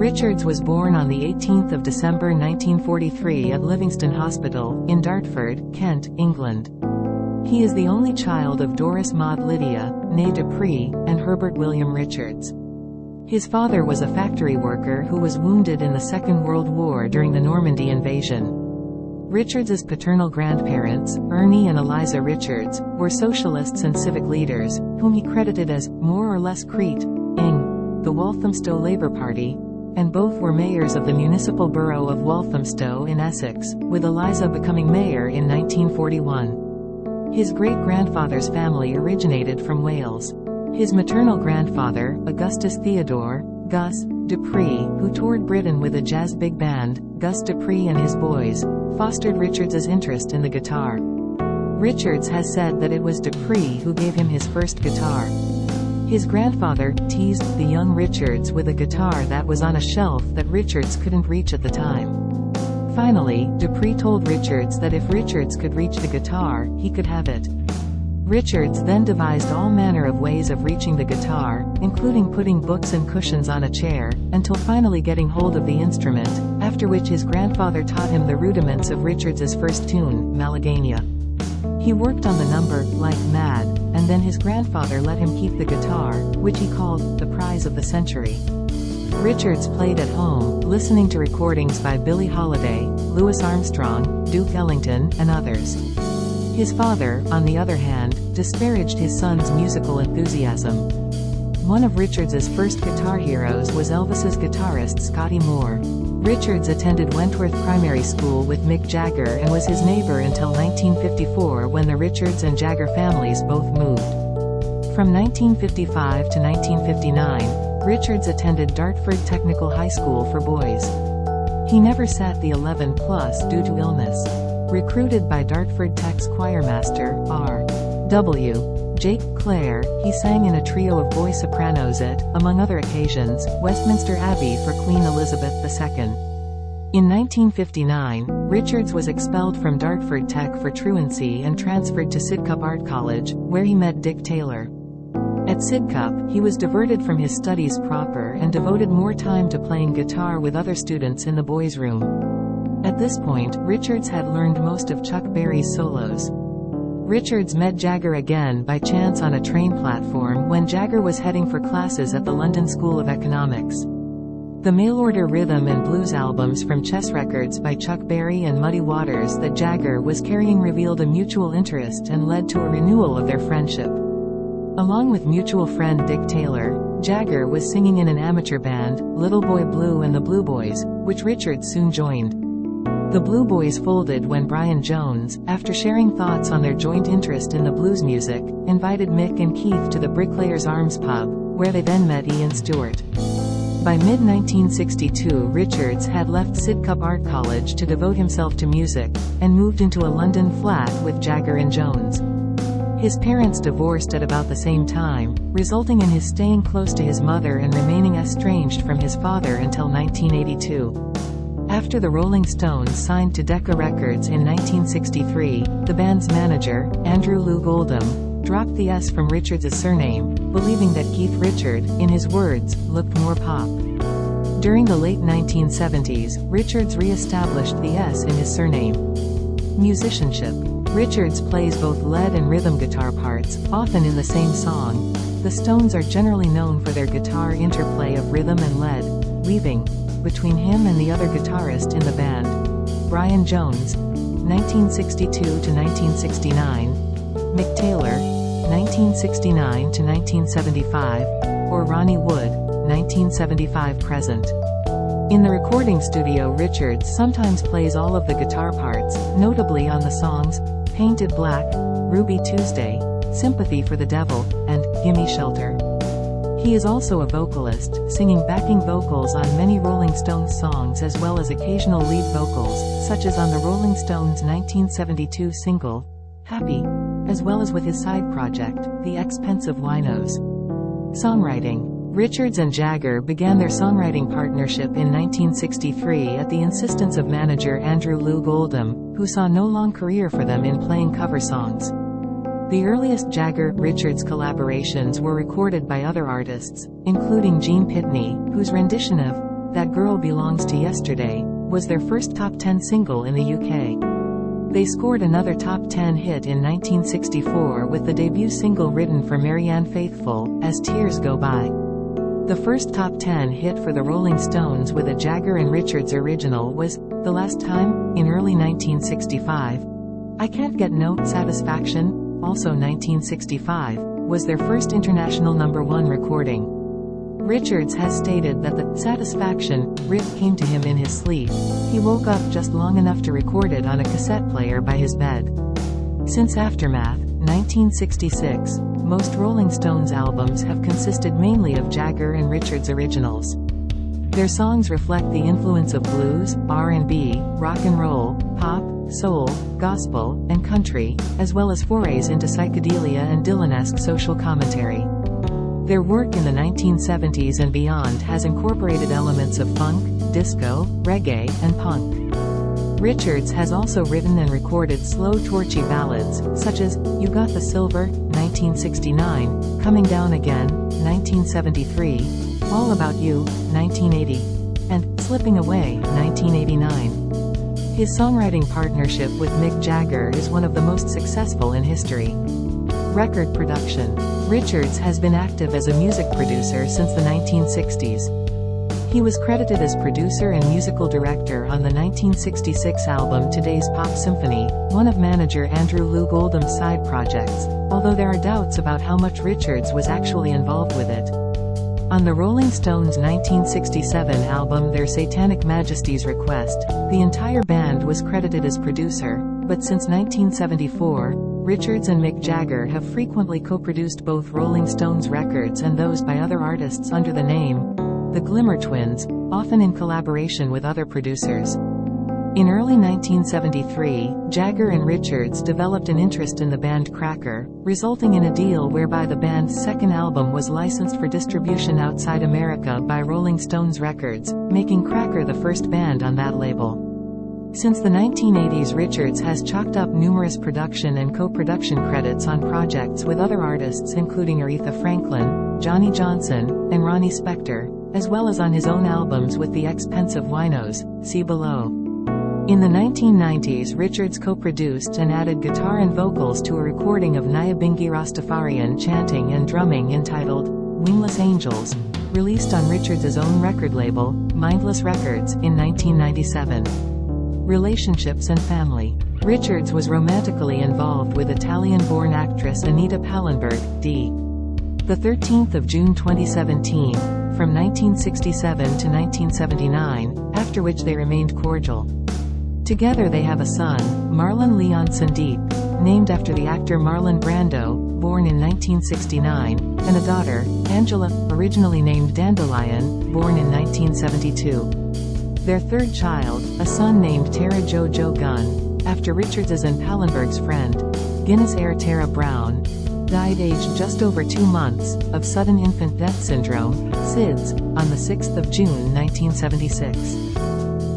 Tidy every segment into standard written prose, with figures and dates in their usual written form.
Richards was born on the 18th of December 1943 at Livingston Hospital, in Dartford, Kent, England. He is the only child of Doris Maud Lydia, née Dupree, and Herbert William Richards. His father was a factory worker who was wounded in the Second World War during the Normandy invasion. Richards's paternal grandparents, Ernie and Eliza Richards, were socialists and civic leaders, whom he credited as more or less ing the Walthamstow Labour Party, and both were mayors of the municipal borough of Walthamstow in Essex, with Eliza becoming mayor in 1941. His great-grandfather's family originated from Wales. His maternal grandfather, Augustus Theodore, Gus, Dupree, who toured Britain with a jazz big band, Gus Dupree and his boys, fostered Richards's interest in the guitar. Richards has said that it was Dupree who gave him his first guitar. His grandfather teased the young Richards with a guitar that was on a shelf that Richards couldn't reach at the time. Finally, Dupree told Richards that if Richards could reach the guitar, he could have it. Richards then devised all manner of ways of reaching the guitar, including putting books and cushions on a chair, until finally getting hold of the instrument, after which his grandfather taught him the rudiments of Richards's first tune, Malagueña. He worked on the number, like mad, and then his grandfather let him keep the guitar, which he called the prize of the century. Richards played at home, listening to recordings by Billie Holiday, Louis Armstrong, Duke Ellington, and others. His father, on the other hand, disparaged his son's musical enthusiasm. One of Richards's first guitar heroes was Elvis's guitarist Scotty Moore. Richards attended Wentworth Primary School with Mick Jagger and was his neighbor until 1954 when the Richards and Jagger families both moved. From 1955 to 1959, Richards attended Dartford Technical High School for boys. He never sat the 11+ due to illness. Recruited by Dartford Tech's choirmaster, R.W. Jake Clare, he sang in a trio of boy sopranos at, among other occasions, Westminster Abbey for Queen Elizabeth II. In 1959, Richards was expelled from Dartford Tech for truancy and transferred to Sidcup Art College, where he met Dick Taylor. At Sidcup, he was diverted from his studies proper and devoted more time to playing guitar with other students in the boys' room. At this point, Richards had learned most of Chuck Berry's solos. Richards met Jagger again by chance on a train platform when Jagger was heading for classes at the London School of Economics. The mail-order rhythm and blues albums from Chess Records by Chuck Berry and Muddy Waters that Jagger was carrying revealed a mutual interest and led to a renewal of their friendship. Along with mutual friend Dick Taylor, Jagger was singing in an amateur band, Little Boy Blue and the Blue Boys, which Richards soon joined. The Blue Boys folded when Brian Jones, after sharing thoughts on their joint interest in the blues music, invited Mick and Keith to the Bricklayers Arms pub, where they then met Ian Stewart. By mid-1962, Richards had left Sidcup Art College to devote himself to music, and moved into a London flat with Jagger and Jones. His parents divorced at about the same time, resulting in his staying close to his mother and remaining estranged from his father until 1982. After the Rolling Stones signed to Decca Records in 1963, the band's manager, Andrew Lou Goldham, dropped the S from Richards' surname, believing that Keith Richard, in his words, looked more pop. During the late 1970s, Richards re-established the S in his surname. Musicianship. Richards plays both lead and rhythm guitar parts, often in the same song. The Stones are generally known for their guitar interplay of rhythm and lead, leaving between him and the other guitarist in the band, Brian Jones, 1962 to 1969, Mick Taylor, 1969 to 1975, or Ronnie Wood, 1975 present. In the recording studio, Richards sometimes plays all of the guitar parts, notably on the songs Painted Black, Ruby Tuesday, Sympathy for the Devil, and Gimme Shelter. He is also a vocalist, singing backing vocals on many Rolling Stones songs as well as occasional lead vocals, such as on the Rolling Stones' 1972 single, Happy, as well as with his side project, the X-Pensive Winos. Songwriting. Richards and Jagger began their songwriting partnership in 1963 at the insistence of manager Andrew Lou Goldham, who saw no long career for them in playing cover songs. The earliest Jagger-Richards collaborations were recorded by other artists, including Gene Pitney, whose rendition of That Girl Belongs to Yesterday, was their first top 10 single in the UK. They scored another top 10 hit in 1964 with the debut single written for Marianne Faithfull, As Tears Go By. The first top 10 hit for the Rolling Stones with a Jagger and Richards original was The Last Time, in early 1965. I Can't Get No Satisfaction, also 1965, was their first international #1 recording. Richards has stated that the Satisfaction riff came to him in his sleep. He woke up just long enough to record it on a cassette player by his bed. Since Aftermath, 1966, most Rolling Stones albums have consisted mainly of Jagger and Richards originals. Their songs reflect the influence of blues, R&B, rock and roll, pop, soul, gospel, and country, as well as forays into psychedelia and Dylan-esque social commentary. Their work in the 1970s and beyond has incorporated elements of funk, disco, reggae, and punk. Richards has also written and recorded slow torchy ballads, such as You Got the Silver, 1969, Coming Down Again, 1973, All About You, 1980, and Slipping Away, 1989. His songwriting partnership with Mick Jagger is one of the most successful in history. Record production. Richards has been active as a music producer since the 1960s. He was credited as producer and musical director on the 1966 album Today's Pop Symphony, one of manager Andrew Loog Oldham's side projects, although there are doubts about how much Richards was actually involved with it. On the Rolling Stones' 1967 album Their Satanic Majesty's Request, the entire band was credited as producer, but since 1974, Richards and Mick Jagger have frequently co-produced both Rolling Stones records and those by other artists under the name The Glimmer Twins, often in collaboration with other producers. In early 1973, Jagger and Richards developed an interest in the band Cracker, resulting in a deal whereby the band's second album was licensed for distribution outside America by Rolling Stones Records, making Cracker the first band on that label. Since the 1980s, Richards has chalked up numerous production and co-production credits on projects with other artists including Aretha Franklin, Johnnie Johnson, and Ronnie Spector, as well as on his own albums with the X-Pensive Winos, see below. In the 1990s, Richards co-produced and added guitar and vocals to a recording of Nyabinghi Rastafarian chanting and drumming entitled Wingless Angels, released on Richards' own record label, Mindless Records, in 1997. Relationships and family. Richards was romantically involved with Italian-born actress Anita Pallenberg, d. the 13th of June 2017, from 1967 to 1979, after which they remained cordial. Together they have a son, Marlon Leon Sandeep, named after the actor Marlon Brando, born in 1969, and a daughter, Angela, originally named Dandelion, born in 1972. Their third child, a son named Tara Jojo Gunn, after Richards' and Pallenberg's friend, Guinness heir Tara Brown, died aged just over 2 months, of sudden infant death syndrome, SIDS, on the 6th of June 1976.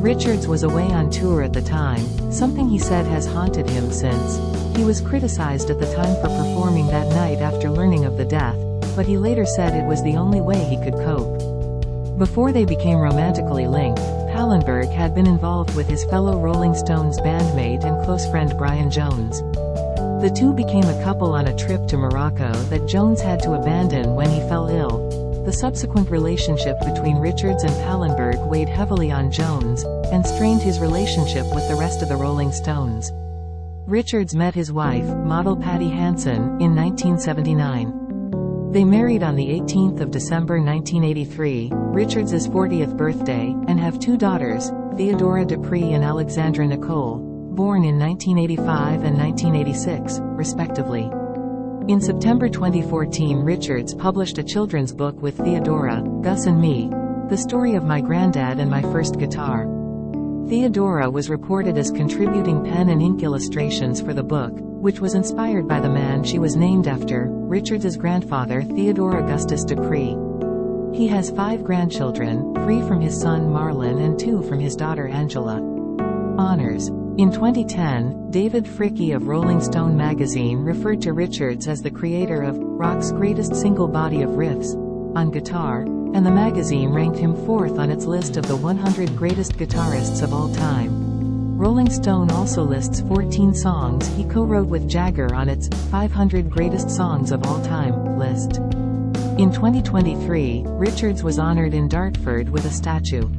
Richards was away on tour at the time, something he said has haunted him since. He was criticized at the time for performing that night after learning of the death, but he later said it was the only way he could cope. Before they became romantically linked, Pallenberg had been involved with his fellow Rolling Stones bandmate and close friend Brian Jones. The two became a couple on a trip to Morocco that Jones had to abandon when he fell ill. The subsequent relationship between Richards and Pallenberg weighed heavily on Jones, and strained his relationship with the rest of the Rolling Stones. Richards met his wife, model Patty Hansen, in 1979. They married on the 18th of December 1983, Richards' 40th birthday, and have 2 daughters, Theodora Dupree and Alexandra Nicole, born in 1985 and 1986, respectively. In September 2014, Richards published a children's book with Theodora, Gus and Me, The Story of My Granddad and My First Guitar. Theodora was reported as contributing pen and ink illustrations for the book, which was inspired by the man she was named after, Richards' grandfather Theodore Augustus Dupree. He has 5 grandchildren, 3 from his son Marlon and 2 from his daughter Angela. Honors. In 2010, David Fricke of Rolling Stone magazine referred to Richards as the creator of rock's greatest single body of riffs on guitar, and the magazine ranked him 4th on its list of the 100 greatest guitarists of all time. Rolling Stone also lists 14 songs he co-wrote with Jagger on its 500 Greatest Songs of All Time list. In 2023, Richards was honored in Dartford with a statue.